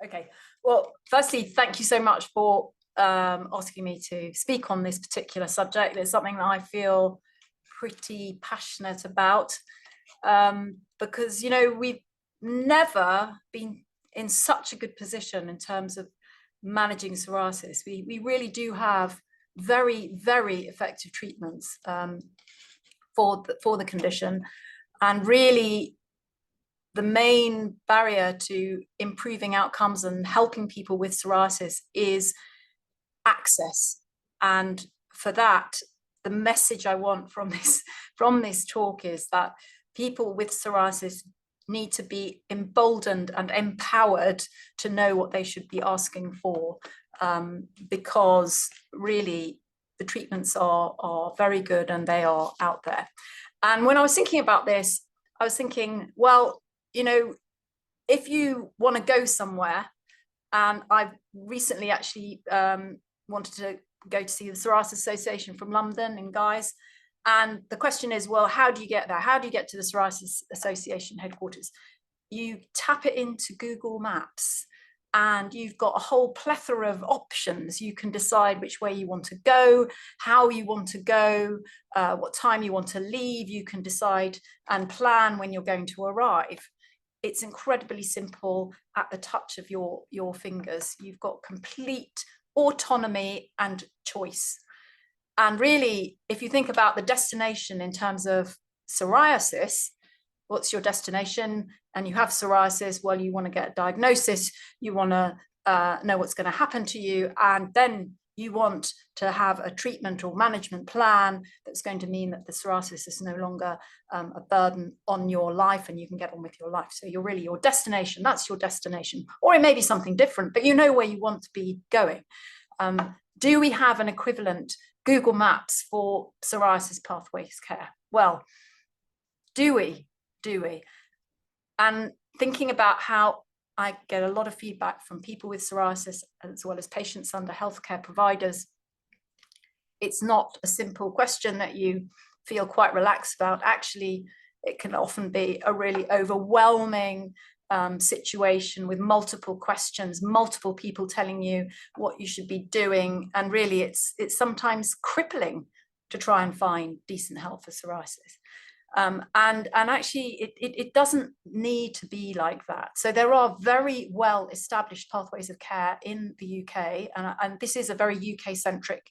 Okay, well, firstly, thank you so much for asking me to speak on this particular subject. It's something that I feel pretty passionate about because, you know, we've never been in such a good position in terms of managing psoriasis. We really do have very, very effective treatments for the condition, and really the main barrier to improving outcomes and helping people with psoriasis is access. And for that, the message I want from this talk is that people with psoriasis need to be emboldened and empowered to know what they should be asking for, because really the treatments are very good and they are out there. And when I was thinking about this, I was thinking, well, you know, if you want to go somewhere, and I've recently actually wanted to go to see the Psoriasis Association from London in Guy's, and the question is, well, how do you get there? How do you get to the Psoriasis Association headquarters? You tap it into Google Maps, and you've got a whole plethora of options. You can decide which way you want to go, how you want to go, what time you want to leave. You can decide and plan when you're going to arrive. It's incredibly simple at the touch of your fingers. You've got complete autonomy and choice. And really, if you think about the destination in terms of psoriasis, what's your destination? And you have psoriasis, well, you want to get a diagnosis, you want to know what's going to happen to you, and then you want to have a treatment or management plan that's going to mean that the psoriasis is no longer a burden on your life and you can get on with your life. So you're really your destination, that's your destination. Or it may be something different, but you know where you want to be going. Do we have an equivalent Google Maps for psoriasis pathways care? Well, do we? And thinking about how I get a lot of feedback from people with psoriasis as well as patients under healthcare providers. It's not a simple question that you feel quite relaxed about. Actually, it can often be a really overwhelming situation with multiple questions, multiple people telling you what you should be doing. And really, it's sometimes crippling to try and find decent help for psoriasis. And actually, it doesn't need to be like that. So there are very well established pathways of care in the UK, and this is a very UK-centric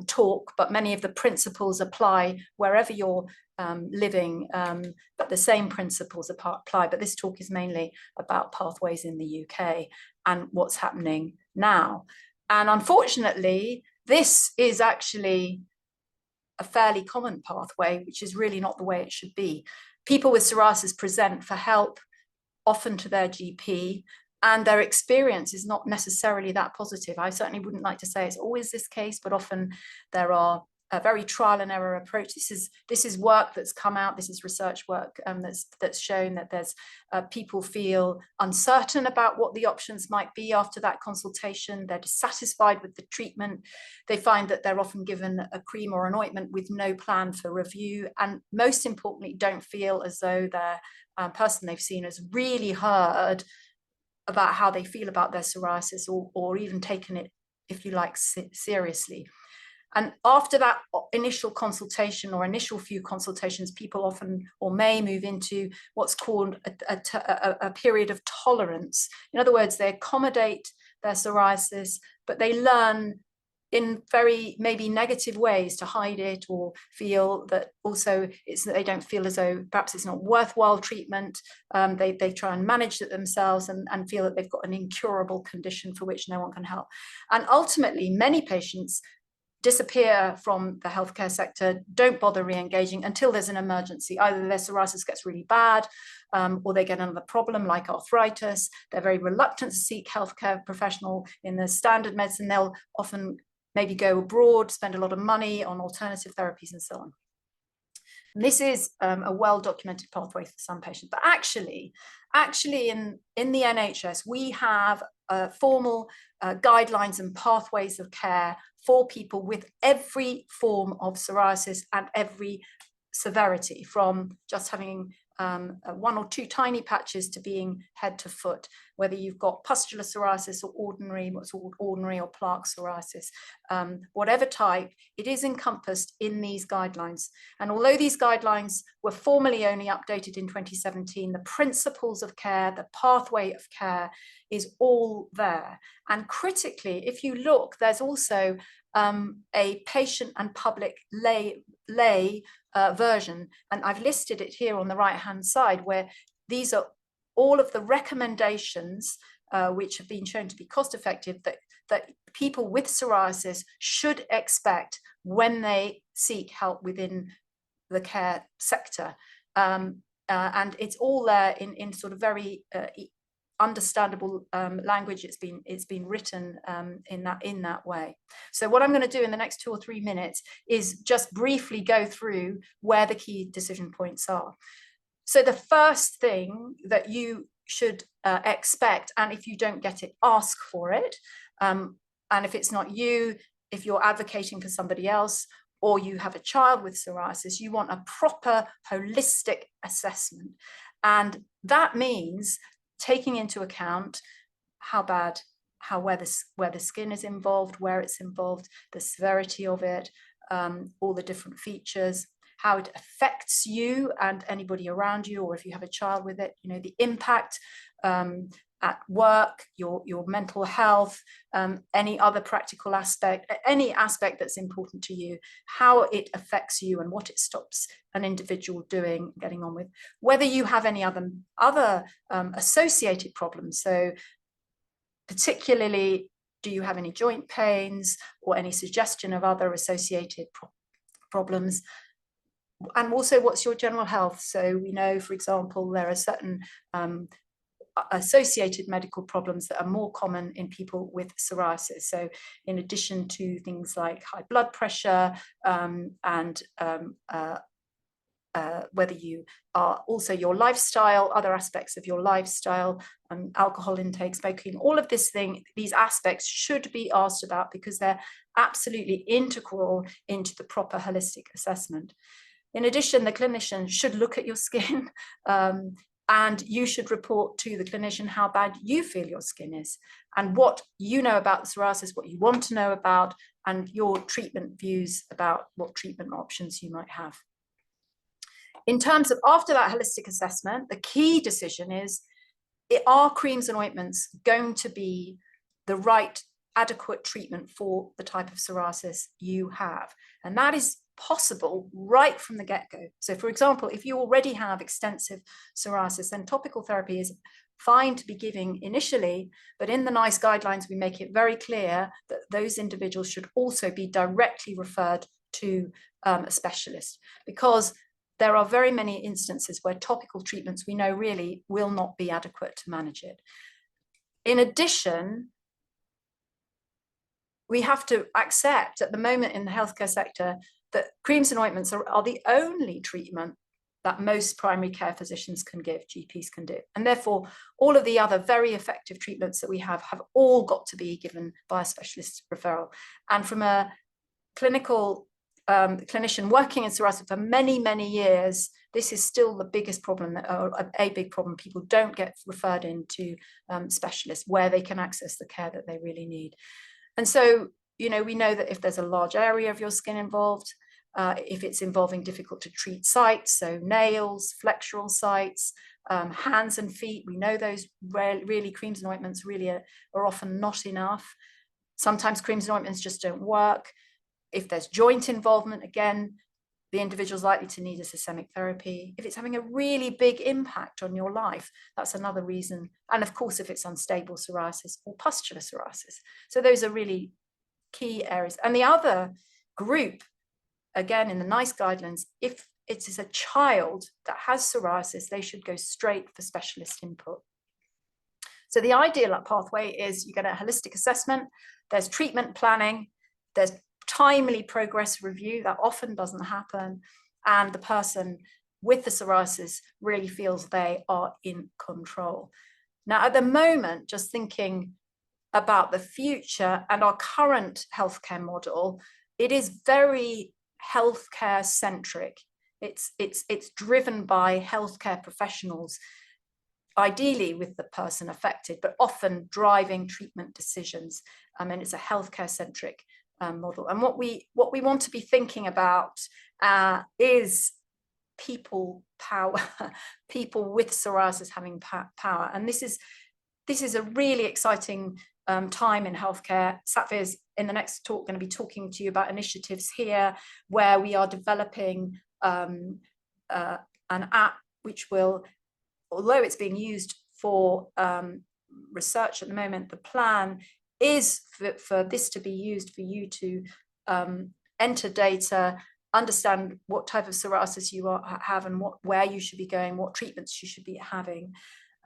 talk, but many of the principles apply wherever you're living, but the same principles apply. But this talk is mainly about pathways in the UK and what's happening now. And unfortunately, this is actually a fairly common pathway, which is really not the way it should be. People with psoriasis present for help, often to their GP, and their experience is not necessarily that positive. I certainly wouldn't like to say it's always this case, but often there are a very trial and error approach. This is work that's come out. This is research work that's shown that there's people feel uncertain about what the options might be after that consultation. They're dissatisfied with the treatment. They find that they're often given a cream or an ointment with no plan for review, and most importantly, don't feel as though their person they've seen has really heard about how they feel about their psoriasis, or even taken it, if you like, seriously. And after that initial consultation or initial few consultations, people often or may move into what's called a period of tolerance. In other words, they accommodate their psoriasis, but they learn in very maybe negative ways to hide it, or feel that also they don't feel as though perhaps it's not worthwhile treatment. They try and manage it themselves and feel that they've got an incurable condition for which no one can help. And ultimately, many patients disappear from the healthcare sector, don't bother re-engaging until there's an emergency. Either their psoriasis gets really bad, or they get another problem like arthritis. They're very reluctant to seek healthcare professional in the standard medicine. They'll often maybe go abroad, spend a lot of money on alternative therapies and so on. And this is a well-documented pathway for some patients. But actually in the NHS, we have formal guidelines and pathways of care for people with every form of psoriasis and every severity, from just having 1 or 2 tiny patches to being head to foot, whether you've got pustular psoriasis or ordinary, what's called ordinary or plaque psoriasis, whatever type, it is encompassed in these guidelines. And although these guidelines were formally only updated in 2017, the principles of care, the pathway of care is all there. And critically, if you look, there's also a patient and public lay version, and I've listed it here on the right hand side, where these are all of the recommendations which have been shown to be cost effective that people with psoriasis should expect when they seek help within the care sector, and it's all there in sort of very understandable language. It's been written in that way. So what I'm going to do in the next 2 or 3 minutes is just briefly go through where the key decision points are. So the first thing that you should expect, and if you don't get it, ask for it. And if it's not you, if you're advocating for somebody else, or you have a child with psoriasis, you want a proper holistic assessment. And that means taking into account how bad, where the skin is involved, where it's involved, the severity of it, all the different features, how it affects you and anybody around you, or if you have a child with it, you know, the impact at work, your mental health, any other practical aspect, any aspect that's important to you, how it affects you and what it stops an individual doing, getting on with, whether you have any other associated problems. So particularly, do you have any joint pains or any suggestion of other associated problems? And also, what's your general health? So we know, for example, there are certain associated medical problems that are more common in people with psoriasis. So in addition to things like high blood pressure and whether you are also your lifestyle, other aspects of your lifestyle, alcohol intake, smoking, all of these aspects should be asked about because they're absolutely integral into the proper holistic assessment. In addition, the clinician should look at your skin and you should report to the clinician how bad you feel your skin is and what you know about psoriasis, what you want to know about, and your treatment views about what treatment options you might have. In terms of after that holistic assessment, the key decision is, are creams and ointments going to be the right adequate treatment for the type of psoriasis you have? And that is possible right from the get-go. So for example, if you already have extensive psoriasis, then topical therapy is fine to be giving initially, but in the NICE guidelines, we make it very clear that those individuals should also be directly referred to a specialist, because there are very many instances where topical treatments we know really will not be adequate to manage it. In addition, we have to accept at the moment in the healthcare sector that creams and ointments are the only treatment that most primary care physicians can give, GPs can do. And therefore, all of the other very effective treatments that we have all got to be given by a specialist referral. And from a clinical clinician working in psoriasis for many, many years, this is still the biggest problem, a big problem. People don't get referred into specialists where they can access the care that they really need. And so, you know, we know that if there's a large area of your skin involved, if it's involving difficult to treat sites, so nails, flexural sites, hands and feet, we know those really creams and ointments really are often not enough. Sometimes creams and ointments just don't work. If there's joint involvement, again, the individual's likely to need a systemic therapy. If it's having a really big impact on your life, that's another reason. And of course, if it's unstable psoriasis or pustular psoriasis. So those are really key areas. And the other group, again, in the NICE guidelines, if it is a child that has psoriasis, they should go straight for specialist input. So the ideal pathway is you get a holistic assessment, there's treatment planning, there's timely progress review that often doesn't happen, and the person with the psoriasis really feels they are in control. Now, at the moment, just thinking about the future and our current healthcare model, it is very healthcare centric. it's driven by healthcare professionals, ideally with the person affected, but often driving treatment decisions. And it's a healthcare centric model. And what we want to be thinking about is people power, people with psoriasis having power. And this is a really exciting time in healthcare. Satvir is in the next talk going to be talking to you about initiatives here where we are developing an app which will, although it's being used for research at the moment, the plan is for this to be used for you to enter data, understand what type of psoriasis you have and where you should be going, what treatments you should be having.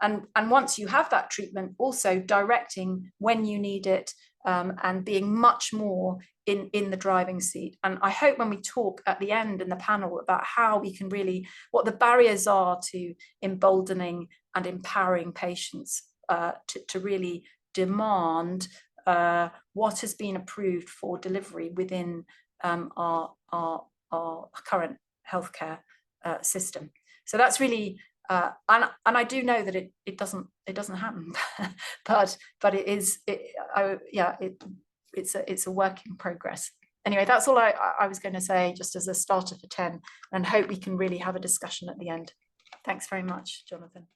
And once you have that treatment, also directing when you need it, and being much more in the driving seat. And I hope when we talk at the end in the panel about how we can really, what the barriers are to emboldening and empowering patients to really demand what has been approved for delivery within our current healthcare system. So that's really, and I do know that it doesn't happen, but it is, it's a work in progress. Anyway, that's all I was going to say, just as a starter for 10, and hope we can really have a discussion at the end. Thanks very much, Jonathan.